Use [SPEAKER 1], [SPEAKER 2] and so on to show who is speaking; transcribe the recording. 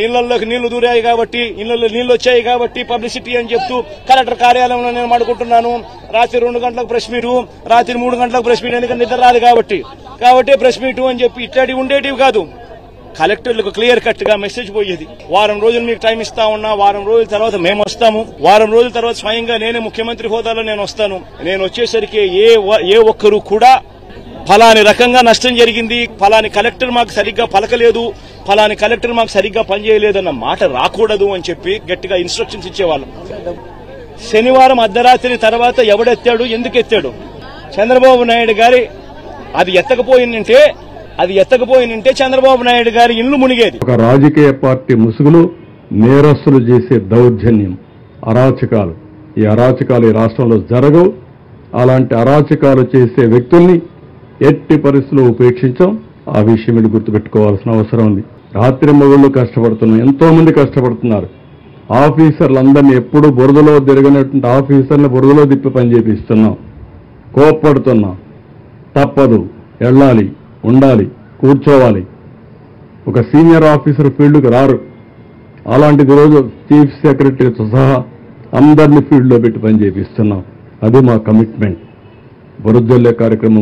[SPEAKER 1] ఇళ్లలోకి నీళ్లు దూరాయి కాబట్టి ఇళ్లలో నీళ్లు వచ్చాయి కాబట్టి పబ్లిసిటీ అని చెప్తూ కలెక్టర్ కార్యాలయంలో నేను మాడుకుంటున్నాను. రాత్రి 2 గంటలకు ప్రెస్ మీటు, రాత్రి 3 గంటలకు ప్రెస్ మీట్, ఎందుకంటే నిద్ర రాదు కాబట్టి ప్రెస్ మీటు అని చెప్పి ఇట్లాంటివి ఉండేటివి కాదు. కలెక్టర్లకు క్లియర్ కట్ గా మెసేజ్ పోయేది. వారం రోజులు మీకు టైం ఇస్తా ఉన్నా, వారం రోజుల తర్వాత మేము వస్తాము, వారం రోజుల తర్వాత స్వయంగా నేనే ముఖ్యమంత్రి హోదాలో నేను వస్తాను. నేను వచ్చేసరికి ఏ ఒక్కరు కూడా ఫలాని రకంగా నష్టం జరిగింది, ఫలాని కలెక్టర్ మాకు సరిగ్గా పలకలేదు, ఫలాని కలెక్టర్ మాకు సరిగ్గా పనిచేయలేదన్న మాట రాకూడదు అని చెప్పి గట్టిగా ఇన్స్ట్రక్షన్స్ ఇచ్చేవాళ్ళం. శనివారం అర్ధరాత్రి తర్వాత ఎవడెత్తాడు, ఎందుకు ఎత్తాడు? చంద్రబాబు నాయుడు గారి అది ఎత్తకపోయినంటే చంద్రబాబు నాయుడు గారి ఇల్లు మునిగేది.
[SPEAKER 2] ఒక రాజకీయ పార్టీ ముసుగులు నేరస్తులు చేసే దౌర్జన్యం, అరాచకాలు, ఈ అరాచకాలు ఈ రాష్ట్రంలో జరగవు. అలాంటి అరాచకాలు చేసే వ్యక్తుల్ని ఎట్టి పరిస్థితుల్లో ఉపేక్షించాం. ఆ విషయం మీద గుర్తుపెట్టుకోవాల్సిన అవసరం ఉంది. రాత్రి మగుళ్ళు కష్టపడుతున్నాం, ఎంతో మంది కష్టపడుతున్నారు. ఆఫీసర్లందరినీ ఎప్పుడు బురదలో తిరగనటువంటి ఆఫీసర్ని బురదలో తిప్పి పని చేపిస్తున్నాం. కోప్పడుతున్నాం. తప్పదు, వెళ్ళాలి, ఉండాలి, కూర్చోవాలి. ఒక సీనియర్ ఆఫీసర్ ఫీల్డ్కి రారు. అలాంటిది రోజు చీఫ్ సెక్రటరీతో సహా అందరినీ ఫీల్డ్లో పెట్టి పని చేపిస్తున్నాం. అది మా కమిట్మెంట్. బురదజల్లే కార్యక్రమం